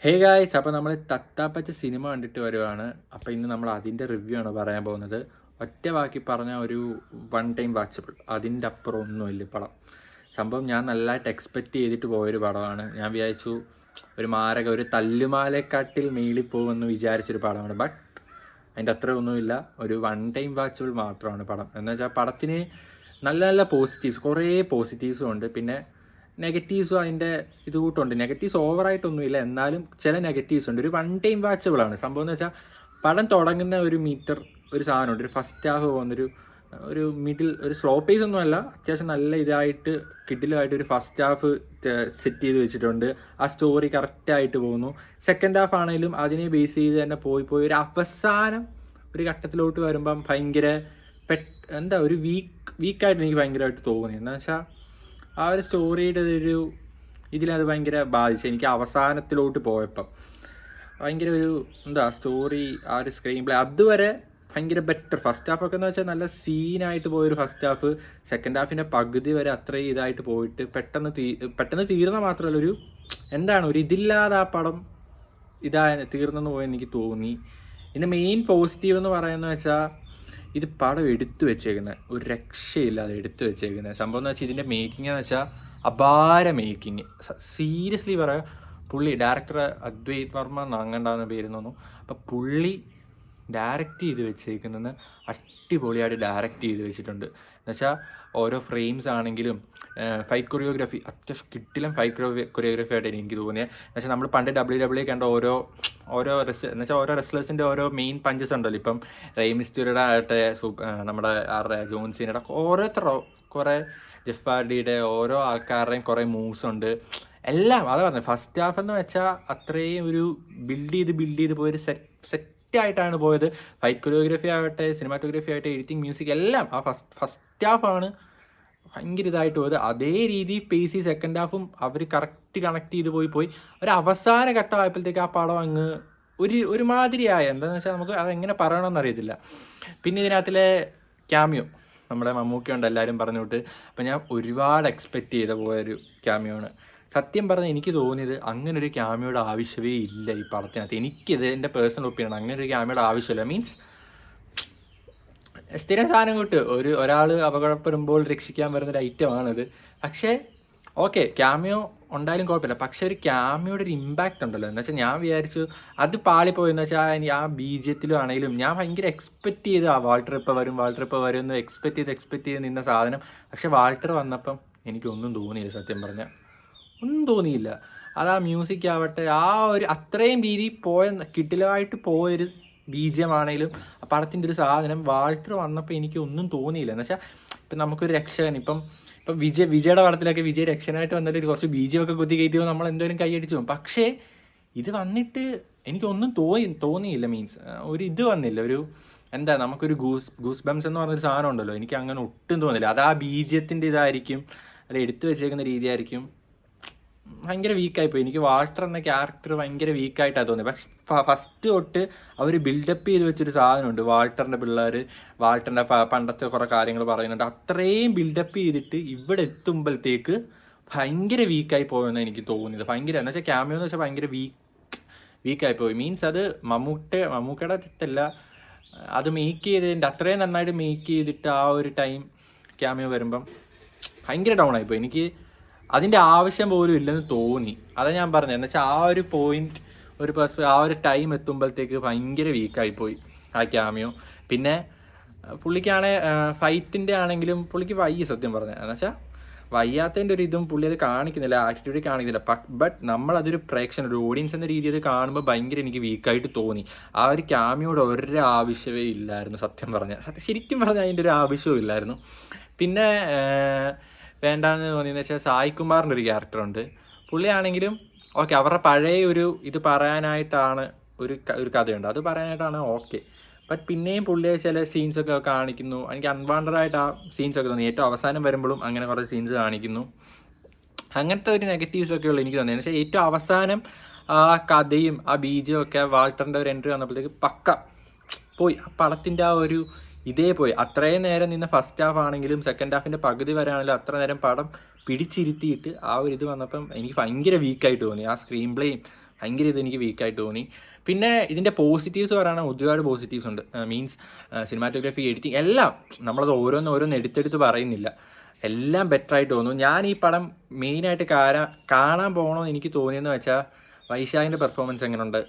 Hey guys, അപ്പോൾ നമ്മൾ തത്താപ്പച്ച cinema കണ്ടിട്ട് വരുവാണ്. അപ്പോൾ ഇന്ന് നമ്മൾ അതിൻ്റെ റിവ്യൂ ആണ് പറയാൻ പോകുന്നത്. ഒറ്റ വാക്കി പറഞ്ഞ ഒരു വൺ ടൈം വാച്ചബിൾ, അതിൻ്റെ അപ്പുറം ഒന്നുമില്ല പടം. സംഭവം ഞാൻ നല്ലതായിട്ട് എക്സ്പെക്റ്റ് ചെയ്തിട്ട് പോയൊരു പടമാണ്. ഞാൻ വിചാരിച്ചു ഒരു ഒരു തല്ലുമാലക്കാട്ടിൽ മേളിൽ പോകുമെന്ന് വിചാരിച്ചൊരു പടമാണ്. ബട്ട് അതിൻ്റെ അത്രയൊന്നുമില്ല, ഒരു വൺ ടൈം വാച്ചബിൾ മാത്രമാണ് പടം. എന്ന് വെച്ചാൽ പടത്തിന് നല്ല നല്ല പോസിറ്റീവ്സ്, കുറേ പോസിറ്റീവ്സും ഉണ്ട്, പിന്നെ നെഗറ്റീവ്സും അതിൻ്റെ ഇത് കൂട്ടുണ്ട്. നെഗറ്റീവ്സ് ഓവറായിട്ടൊന്നുമില്ല, എന്നാലും ചില നെഗറ്റീവ്സ് ഉണ്ട്. ഒരു വൺ ടൈം വാച്ചബിളാണ് സംഭവം. എന്ന് വെച്ചാൽ പടം തുടങ്ങുന്ന ഒരു മീറ്റർ ഒരു സാധനമുണ്ട്, ഒരു ഫസ്റ്റ് ഹാഫ് പോകുന്നൊരു ഒരു മിഡിൽ, ഒരു സ്ലോ പേസ് ഒന്നുമല്ല, അത്യാവശ്യം നല്ല ഇതായിട്ട് കിഡിലുമായിട്ട് ഒരു ഫസ്റ്റ് ഹാഫ് സെറ്റ് ചെയ്ത് വെച്ചിട്ടുണ്ട്. ആ സ്റ്റോറി കറക്റ്റായിട്ട് പോകുന്നു. സെക്കൻഡ് ഹാഫ് ആണെങ്കിലും അതിനെ ബേസ് ചെയ്ത് തന്നെ പോയി ഒരു അവസാനം ഒരു ഘട്ടത്തിലോട്ട് വരുമ്പം ഭയങ്കര ഒരു വീക്കായിട്ട് എനിക്ക് ഭയങ്കരമായിട്ട് തോന്നി. എന്ന് വെച്ചാൽ ആ ഒരു സ്റ്റോറിയുടെ ഒരു ഇതിലത് ഭയങ്കര ബാധിച്ചു എനിക്ക്. അവസാനത്തിലോട്ട് പോയപ്പം ഭയങ്കര ഒരു സ്റ്റോറി, ആ ഒരു സ്ക്രീൻ പ്ലേ അതുവരെ ഭയങ്കര ബെറ്റർ. ഫസ്റ്റ് ഹാഫൊക്കെ എന്ന് വെച്ചാൽ നല്ല സീനായിട്ട് പോയൊരു ഫസ്റ്റ് ഹാഫ്. സെക്കൻഡ് ഹാഫിൻ്റെ പകുതി വരെ അത്രയും ഇതായിട്ട് പോയിട്ട് പെട്ടെന്ന് തീർന്ന മാത്രമല്ല, ഒരു ഇതില്ലാതെ ആ പടം തീർന്നെന്ന് പോയി എനിക്ക് തോന്നി. ഇതിൻ്റെ മെയിൻ പോസിറ്റീവ് എന്ന് പറയുന്നത് വെച്ചാൽ ഇത് പടം എടുത്തു വെച്ചേക്കുന്നത് ഒരു രക്ഷയില്ലാതെ എടുത്തു വെച്ചേക്കുന്നത് സംഭവം എന്ന് വെച്ചാൽ ഇതിൻ്റെ മേക്കിംഗ് എന്ന് വെച്ചാൽ അപാര മേക്കിങ്. സീരിയസ്ലി പറയാം, പുള്ളി ഡയറക്ടർ അദ്വൈത് വർമ്മ അങ്ങണ്ടാവുന്ന പേര് തോന്നുന്നു. അപ്പം പുള്ളി ഡയറക്റ്റ് ചെയ്ത് വെച്ചേക്കുന്നത് അടിപൊളിയായിട്ട് ഡയറക്റ്റ് ചെയ്ത് വെച്ചിട്ടുണ്ട്. എന്നുവെച്ചാൽ ഓരോ ഫ്രെയിംസ് ആണെങ്കിലും ഫൈറ്റ് കൊറിയോഗ്രാഫി അത്യാവശ്യം കിട്ടിലും ഫൈറ്റ് കൊറിയോഗ്രാഫി ആയിട്ട് എനിക്ക് തോന്നിയത്. എന്നുവെച്ചാൽ നമ്മൾ പണ്ട് WWE കണ്ട ഓരോ റെസ്ലേഴ്സിൻ്റെ ഓരോ മെയിൻ പഞ്ചസ് ഉണ്ടല്ലോ. ഇപ്പം റെയ്മിസ്റ്ററിയുടെ ആകട്ടെ, നമ്മുടെ ആരുടെ ജോൺസിയുടെ കുറേ ജെഫാർഡിയുടെ ഓരോ ആൾക്കാരുടെയും കുറേ മൂവ്സ് ഉണ്ട്. എല്ലാം അതാ പറഞ്ഞത്. ഫസ്റ്റ് ഹാഫ് എന്ന് വെച്ചാൽ അത്രയും ഒരു ബിൽഡ് ചെയ്ത് പോയൊരു സെറ്റായിട്ടാണ് പോയത്. ഫൈറ്റ് കൊറിയോഗ്രാഫി ആവട്ടെ, സിനിമാറ്റോഗ്രാഫി ആവട്ടെ, എഡിറ്റിംഗ്, മ്യൂസിക് എല്ലാം ആ ഫസ്റ്റ് ഹാഫാണ് ഭയങ്കര ഇതായിട്ട് പോയത്. അതേ രീതി പേസി സെക്കൻഡ് ഹാഫും അവർ കറക്റ്റ് കണക്ട് ചെയ്ത് പോയി ഒരു അവസാന ഘട്ടമായപ്പോഴത്തേക്ക് ആ പടം അങ്ങ് ഒരുമാതിരിയായ എന്താണെന്ന് വെച്ചാൽ നമുക്ക് അതെങ്ങനെ പറയണമെന്ന് അറിയത്തില്ല. പിന്നെ ഇതിനകത്തിലെ ക്യാമിയോ, നമ്മുടെ മമ്മൂക്കയുണ്ട് എല്ലാവരും പറഞ്ഞു വിട്ട്. അപ്പം ഞാൻ ഒരുപാട് എക്സ്പെക്റ്റ് ചെയ്ത പോയൊരു ക്യാമിയോണ്. സത്യം പറഞ്ഞാൽ എനിക്ക് തോന്നിയത് അങ്ങനെ ഒരു ക്യാമിയോയുടെ ആവശ്യമേ ഇല്ല ഈ പടത്തിനകത്ത്. എനിക്കിത് എൻ്റെ പേഴ്സണൽ ഒപ്പീനിയൻ, അങ്ങനെ ഒരു ക്യാമിയോയുടെ ആവശ്യമില്ല. മീൻസ് സ്ഥിരം സാധനം കിട്ട് ഒരാൾ അപകടപ്പെടുമ്പോൾ രക്ഷിക്കാൻ വരുന്നൊരു ഐറ്റമാണിത്. പക്ഷേ ഓക്കെ, ക്യാമിയോ ഉണ്ടായാലും കുഴപ്പമില്ല, പക്ഷേ ഒരു ക്യാമിയോയുടെ ഒരു ഇമ്പാക്റ്റ് ഉണ്ടല്ലോ. എന്ന് വെച്ചാൽ ഞാൻ വിചാരിച്ചു അത് പാളിപ്പോയെന്ന് വെച്ചാൽ ആ ബീജത്തിലും ആണെങ്കിലും ഞാൻ ഭയങ്കര എക്സ്പെക്റ്റ് ചെയ്ത് വാൾട്ടർ ഇപ്പോൾ വരും എന്ന് എക്സ്പെക്റ്റ് ചെയ്ത് നിന്ന സാധനം. പക്ഷേ വാൾട്ടർ വന്നപ്പം എനിക്കൊന്നും തോന്നിയില്ല, സത്യം പറഞ്ഞാൽ ഒന്നും തോന്നിയില്ല. അത് ആ മ്യൂസിക് ആവട്ടെ, ആ ഒരു അത്രയും രീതി കിടിലമായിട്ട് പോയൊരു ബീജമാണെങ്കിലും ആ പടത്തിൻ്റെ ഒരു സാധനം വാൾട്ടർ വന്നപ്പോൾ എനിക്ക് ഒന്നും തോന്നിയില്ല. എന്ന് വെച്ചാൽ ഇപ്പം നമുക്കൊരു രക്ഷകൻ, ഇപ്പം വിജയുടെ പടത്തിലൊക്കെ വിജയ് രക്ഷനായിട്ട് വന്നിട്ട് കുറച്ച് ബീജമൊക്കെ കുത്തി കയറ്റിയോ നമ്മൾ എന്തോരം കൈയടിച്ചു പോകും. പക്ഷേ ഇത് വന്നിട്ട് എനിക്കൊന്നും തോന്നിയില്ല. മീൻസ് ഇത് വന്നില്ല, നമുക്കൊരു ഗൂസ് ബംസ് എന്ന് പറഞ്ഞൊരു സാധനം ഉണ്ടല്ലോ, എനിക്ക് അങ്ങനെ ഒട്ടും തോന്നില്ല. അത് ആ ബീജത്തിൻ്റെ ഇതായിരിക്കും, അല്ല എടുത്തു വെച്ചേക്കുന്ന രീതിയായിരിക്കും. ഭയങ്കര വീക്കായിപ്പോയി. എനിക്ക് വാൾട്ടർ എന്ന ക്യാരക്ടർ ഭയങ്കര വീക്കായിട്ടാണ് തോന്നിയത്. പക്ഷെ ഫസ്റ്റ് തൊട്ട് അവർ ബിൽഡപ്പ് ചെയ്ത് വെച്ചൊരു സാധനമുണ്ട്. വാൾട്ടറിൻ്റെ പിള്ളേർ വാൾട്ടറിൻ്റെ പണ്ടത്തെ കുറേ കാര്യങ്ങൾ പറയുന്നുണ്ട്. അത്രയും ബിൽഡപ്പ് ചെയ്തിട്ട് ഇവിടെ എത്തുമ്പോഴത്തേക്ക് ഭയങ്കര വീക്കായി പോയെന്ന് എനിക്ക് തോന്നിയത്. ഭയങ്കര എന്ന് വെച്ചാൽ ക്യാമിയോ എന്ന് വെച്ചാൽ ഭയങ്കര വീക്കായി പോയി. മീൻസ് അത് മമ്മൂക്കയുടെ തെറ്റല്ല, അത് മേക്ക് ചെയ്തതിൻ്റെ അത്രയും നന്നായിട്ട് മേക്ക് ചെയ്തിട്ട് ആ ഒരു ടൈം ക്യാമിയോ വരുമ്പം ഭയങ്കര ഡൗൺ ആയിപ്പോയി. എനിക്ക് അതിൻ്റെ ആവശ്യം പോലും ഇല്ലെന്ന് തോന്നി. അതാണ് ഞാൻ പറഞ്ഞത്. എന്ന് വെച്ചാൽ ആ ഒരു പോയിന്റ് ആ ഒരു ടൈം എത്തുമ്പോഴത്തേക്ക് ഭയങ്കര വീക്കായിപ്പോയി ആ ക്യാമിയോ. പിന്നെ പുള്ളിക്കാണെ ഫൈറ്റിൻ്റെ ആണെങ്കിലും പുള്ളിക്ക് വയ്യ, സത്യം പറഞ്ഞത്. എന്ന് വെച്ചാൽ വയ്യാത്തതിൻ്റെ ഒരു ഇതും പുള്ളി അത് കാണിക്കുന്നില്ല, ആറ്റിറ്റ്യൂഡ് കാണിക്കുന്നില്ല. ബട്ട് നമ്മളതൊരു ഒരു ഓഡിയൻസ് എന്ന രീതിയിൽ കാണിക്കുമ്പോൾ ഭയങ്കര എനിക്ക് വീക്കായിട്ട് തോന്നി. ആ ഒരു ക്യാമിയോട് ഒരു ആവശ്യമേ ഇല്ലായിരുന്നു, സത്യം പറഞ്ഞാൽ. ശരിക്കും പറഞ്ഞാൽ അതിൻ്റെ ഒരു ആവശ്യവും ഇല്ലായിരുന്നു. പിന്നെ വേണ്ടാന്ന് തോന്നിയെന്ന് വെച്ചാൽ സായികുമാറിൻ്റെ ഒരു ക്യാരക്ടറുണ്ട്. പുള്ളിയാണെങ്കിലും ഓക്കെ, അവരുടെ പഴയ ഇത് പറയാനായിട്ടാണ് ഒരു കഥയുണ്ട്, അത് പറയാനായിട്ടാണ് ഓക്കെ. ബട്ട് പിന്നെയും പുള്ളിയെ ചില സീൻസൊക്കെ കാണിക്കുന്നു. എനിക്ക് അൺവാണ്ടഡായിട്ട് ആ സീൻസൊക്കെ തോന്നി. ഏറ്റവും അവസാനം വരുമ്പോഴും അങ്ങനെ കുറേ സീൻസ് കാണിക്കുന്നു. അങ്ങനത്തെ ഒരു നെഗറ്റീവ്സൊക്കെ ഉള്ളൂ എനിക്ക് തോന്നിയത്. എന്ന് വെച്ചാൽ ഏറ്റവും അവസാനം ആ കഥയും ആ ബീജവും ഒക്കെ വാൾട്ടറിൻ്റെ ഒരു എൻട്രി വന്നപ്പോഴത്തേക്ക് പക്ക പോയി. ആ പടത്തിൻ്റെ ആ ഒരു പോയി. അത്രയും നേരം നിന്ന് ഫസ്റ്റ് ഹാഫ് ആണെങ്കിലും സെക്കൻഡ് ഹാഫിൻ്റെ പകുതി വരെയാണെങ്കിലും അത്ര നേരം പടം പിടിച്ചിരുത്തിയിട്ട് ആ ഒരു ഇത് വന്നപ്പം എനിക്ക് ഭയങ്കര വീക്കായിട്ട് തോന്നി. ആ സ്ക്രീൻ പ്ലേയും ഭയങ്കര ഇത് എനിക്ക് വീക്കായിട്ട് തോന്നി. പിന്നെ ഇതിൻ്റെ പോസിറ്റീവ്സ് പറയുകയാണെങ്കിൽ ഒരുപാട് പോസിറ്റീവ്സ് ഉണ്ട്. മീൻസ് സിനിമാറ്റോഗ്രാഫി, എഡിറ്റിംഗ് എല്ലാം നമ്മളത് ഓരോന്ന് എടുത്തെടുത്ത് പറയുന്നില്ല, എല്ലാം ബെറ്ററായിട്ട് തോന്നുന്നു. ഞാൻ ഈ പടം മെയിനായിട്ട് കാണാൻ പോകണമെന്ന് എനിക്ക് തോന്നിയെന്ന് വെച്ചാൽ വൈശാഖിൻ്റെ പെർഫോമൻസ് എങ്ങനെയുണ്ട്,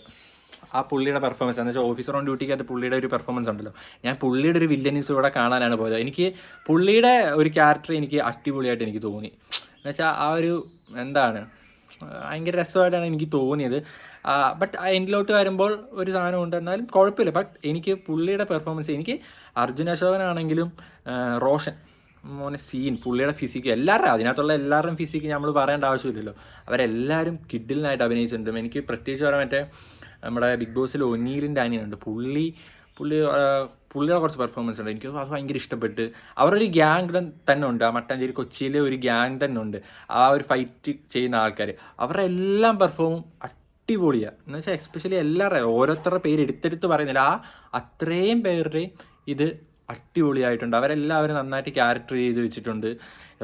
ആ പുള്ളിയുടെ പെർഫോമൻസ് എന്ന് വെച്ചാൽ ഓഫീസർ ഓൺ ഡ്യൂട്ടിക്കകത്ത് പുള്ളിയുടെ ഒരു പെർഫോമൻസ് ഉണ്ടല്ലോ, ഞാൻ പുള്ളിയുടെ ഒരു വില്ലനീസ് കൂടെ കാണാനാണ് പോയത്. എനിക്ക് പുള്ളിയുടെ ഒരു ക്യാരക്ടർ എനിക്ക് അടിപൊളിയായിട്ട് എനിക്ക് തോന്നി. എന്നുവെച്ചാൽ ആ ഒരു എന്താണ് ഭയങ്കര രസമായിട്ടാണ് എനിക്ക് തോന്നിയത്. ബട്ട് എൻഡിലോട്ട് വരുമ്പോൾ ഒരു സാധനമുണ്ട്, എന്നാലും കുഴപ്പമില്ല. ബട്ട് എനിക്ക് പുള്ളിയുടെ പെർഫോമൻസ്, എനിക്ക് അർജുൻ അശോകനാണെങ്കിലും റോഷൻ മോനെ സീൻ, പുള്ളിയുടെ ഫിസിക്ക്, എല്ലാവരും അതിനകത്തുള്ള എല്ലാവരുടെയും ഫിസിക്ക് നമ്മൾ പറയേണ്ട ആവശ്യമില്ലല്ലോ, അവരെല്ലാവരും കിഡിലിനായിട്ട് അഭിനയിച്ചിട്ടുണ്ട്. എനിക്ക് പ്രത്യേകിച്ച് പറയാൻ മറ്റേ നമ്മുടെ ബിഗ് ബോസിൽ ഒനീലിൻ്റെ അനിയനുണ്ട്, പുള്ളിയുടെ കുറച്ച് പെർഫോമൻസ് ഉണ്ട്, എനിക്ക് അത് ഭയങ്കര ഇഷ്ടപ്പെട്ട്. അവരൊരു ഗ്യാങ് തന്നെ ഉണ്ട്, ആ മട്ടാഞ്ചേരി കൊച്ചിയിലെ ഒരു ഗ്യാങ് തന്നെ ഉണ്ട്, ആ ഒരു ഫൈറ്റ് ചെയ്യുന്ന ആൾക്കാർ, അവരുടെ എല്ലാം പെർഫോമും അടിപൊളിയാണ്. എന്ന് വെച്ചാൽ എസ്പെഷ്യലി എല്ലാവരുടെയും ഓരോരുത്തരുടെ പേര് എടുത്തെടുത്ത് പറയുന്നില്ല, അത്രയും പേരുടെയും ഇത് അടിപൊളിയായിട്ടുണ്ട്. അവരെല്ലാവരും നന്നായിട്ട് ക്യാരക്ടർ ചെയ്ത് വെച്ചിട്ടുണ്ട്.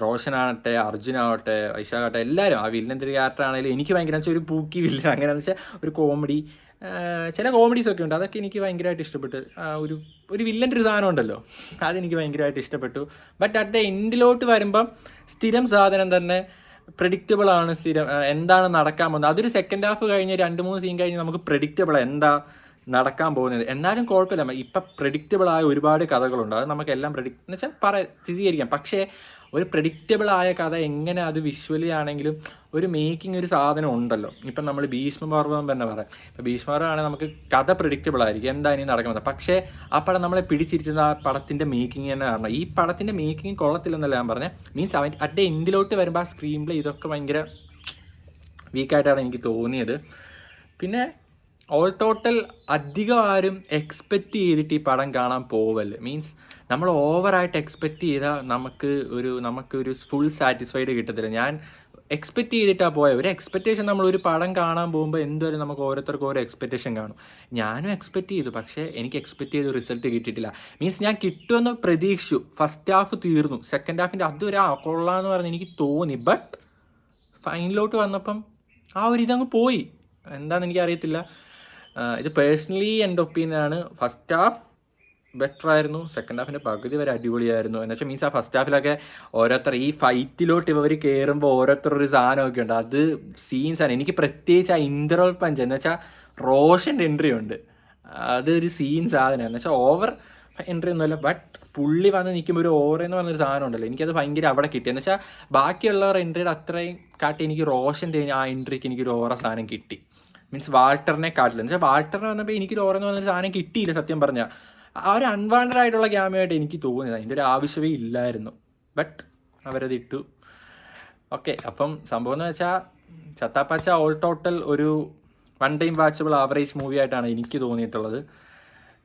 റോഷനാവട്ടെ, അർജുനാവട്ടെ, വൈശാഖാവട്ടെ, എല്ലാവരും. ആ വില്ലൻ്റെ ഒരു ക്യാരക്ടർ ആണെങ്കിലും എനിക്ക് ഭയങ്കര വെച്ചാൽ ഒരു പൂക്കി വില്ലൻ, അങ്ങനെയാണെന്ന് വെച്ചാൽ ഒരു കോമഡി, ചില കോമഡീസൊക്കെ ഉണ്ട്, അതൊക്കെ എനിക്ക് ഭയങ്കരമായിട്ട് ഇഷ്ടപ്പെട്ടു. ഒരു വില്ലൻ്റെ ഒരു സാധനം ഉണ്ടല്ലോ, അതെനിക്ക് ഭയങ്കരമായിട്ട് ഇഷ്ടപ്പെട്ടു. ബട്ട് അറ്റ് ദ എൻഡിലോട്ട് വരുമ്പം സ്ഥിരം സാധനം തന്നെ, പ്രെഡിക്റ്റബിൾ ആണ് സ്ഥിരം, എന്താണ് നടക്കാൻ പോകുന്നത്. അതൊരു സെക്കൻഡ് ഹാഫ് കഴിഞ്ഞ് 2-3 സീൻ കഴിഞ്ഞ് നമുക്ക് പ്രെഡിക്റ്റബിളാണ് എന്താ നടക്കാൻ പോകുന്നത്. എന്നാലും കുഴപ്പമില്ല, ഇപ്പം പ്രെഡിക്റ്റബിളായ ഒരുപാട് കഥകളുണ്ട്, അത് നമുക്ക് എല്ലാം എന്ന് വെച്ചാൽ സ്ഥിരീകരിക്കാം. പക്ഷേ ഒരു പ്രെഡിക്റ്റബിളായ കഥ എങ്ങനെ അത് വിഷ്വലി ആണെങ്കിലും ഒരു മേക്കിംഗ് ഒരു സാധനം ഉണ്ടല്ലോ. ഇപ്പം നമ്മൾ ഭീഷ്മപർവ്വം തന്നെ പറയാം, ഇപ്പം ഭീഷ്മപർവ്വമാണെങ്കിൽ നമുക്ക് കഥ പ്രെഡിക്റ്റബിൾ ആയിരിക്കും, എന്താ ഇനി നടക്കുന്നത്. പക്ഷേ ആ പടം നമ്മളെ പിടിച്ചിരിക്കുന്ന ആ പടത്തിൻ്റെ മേക്കിംഗ് തന്നെ കാരണം. ഈ പടത്തിൻ്റെ മേക്കിംഗ് കൊള്ളത്തില്ലെന്നല്ല ഞാൻ പറഞ്ഞത്, മീൻസ് അറ്റ് ദ എൻഡിലോട്ട് വരുമ്പോൾ ആ സ്ക്രീൻ പ്ലേ ഇതൊക്കെ ഭയങ്കര വീക്കായിട്ടാണ് എനിക്ക് തോന്നിയത്. പിന്നെ ഓൾ ടോട്ടൽ അധികം ആരും എക്സ്പെക്റ്റ് ചെയ്തിട്ട് ഈ പടം കാണാൻ പോവല്ലേ. മീൻസ് നമ്മൾ ഓവറായിട്ട് എക്സ്പെക്റ്റ് ചെയ്താൽ നമുക്കൊരു ഫുൾ സാറ്റിസ്ഫൈഡ് കിട്ടത്തില്ല. ഞാൻ എക്സ്പെക്റ്റ് ചെയ്തിട്ടാണ് പോയത്. ഒരു എക്സ്പെക്റ്റേഷൻ, നമ്മളൊരു പടം കാണാൻ പോകുമ്പോൾ എന്തുവരെ നമുക്ക് ഓരോരുത്തർക്കും ഓരോ എക്സ്പെക്റ്റേഷൻ കാണും. ഞാനും എക്സ്പെക്റ്റ് ചെയ്തു, പക്ഷേ എനിക്ക് എക്സ്പെക്റ്റ് ചെയ്ത റിസൾട്ട് കിട്ടിയിട്ടില്ല. മീൻസ് ഞാൻ കിട്ടുമെന്ന് പ്രതീക്ഷിച്ചു. ഫസ്റ്റ് ഹാഫ് തീർന്നു, സെക്കൻഡ് ഹാഫിൻ്റെ അതുവരെ കൊള്ളാമെന്ന് പറഞ്ഞ് എനിക്ക് തോന്നി. ബട്ട് ഫൈനലോട്ട് വന്നപ്പം ആ ഒരു ഇതങ്ങ് പോയി, എന്താണെന്ന് എനിക്കറിയത്തില്ല. ഇത് പേഴ്സണലി എൻ്റെ ഒപ്പീനിയനാണ്. ഫസ്റ്റ് ഹാഫ് ബെറ്റർ ആയിരുന്നു, സെക്കൻഡ് ഹാഫിൻ്റെ പകുതി വരെ അടിപൊളിയായിരുന്നു. എന്ന് വെച്ചാൽ മീൻസ് ആ ഫസ്റ്റ് ഹാഫിലൊക്കെ ഓരോരുത്തർ ഈ ഫൈറ്റിലോട്ട് ഇവർ കയറുമ്പോൾ ഓരോരുത്തരൊരു സാധനമൊക്കെ ഉണ്ട്, അത് സീൻസാണ്. എനിക്ക് പ്രത്യേകിച്ച് ആ ഇൻ്റർവൽ പഞ്ച് എന്ന് വെച്ചാൽ റോഷൻ്റെ എൻട്രി ഉണ്ട്, അതൊരു സീൻ സാധനമാണ്. എന്ന് വെച്ചാൽ ഓവർ എൻട്രി ഒന്നുമില്ല, ബട്ട് പുള്ളി വന്ന് നിൽക്കുമ്പോൾ ഒരു ഓവർ എന്ന് പറഞ്ഞൊരു സാധനം ഉണ്ടല്ലോ, എനിക്കത് ഭയങ്കര അവിടെ കിട്ടി. എന്ന് വെച്ചാൽ ബാക്കിയുള്ളവർ എൻട്രിയുടെ അത്രയും കാട്ടി എനിക്ക് റോഷൻ്റെ ആ എൻട്രിക്ക് എനിക്കൊരു ഓവർ സാധനം കിട്ടി. മീൻസ് വാൾട്ടറിനെ കാട്ടില്ല. എന്ന് വെച്ചാൽ വാൾട്ടറിനെ വന്നപ്പോൾ എനിക്കൊരു ഓറെന്ന് പറഞ്ഞ സാധനം കിട്ടിയില്ല സത്യം പറഞ്ഞാൽ. ആ ഒരു അൺവാണ്ടഡ് ആയിട്ടുള്ള ക്യാമിയായിട്ട് എനിക്ക് തോന്നിയത്, അതിൻ്റെ ഒരു ആവശ്യമേ ഇല്ലായിരുന്നു. ബട്ട് അവരത് ഇട്ടു. ഓക്കെ, അപ്പം സംഭവം എന്ന് വെച്ചാൽ ചത്താപ്പച്ച ഓൾ ടോട്ടൽ ഒരു 1 ടൈം വാച്ചബിൾ ആവറേജ് മൂവി ആയിട്ടാണ് എനിക്ക് തോന്നിയിട്ടുള്ളത്.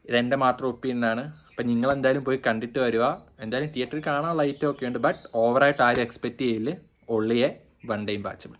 ഇതെൻ്റെ മാത്രം ഒപ്പീനിയനാണ്. അപ്പം നിങ്ങളെന്തായാലും പോയി കണ്ടിട്ട് വരിക. എന്തായാലും തിയേറ്ററിൽ കാണാനുള്ള ഐറ്റം ഒക്കെ ഉണ്ട്, ബട്ട് ഓവറായിട്ട് ആരും എക്സ്പെക്റ്റ് ചെയ്യില്ല. ഒള്ളിയെ 1 ടൈം വാച്ചബിൾ.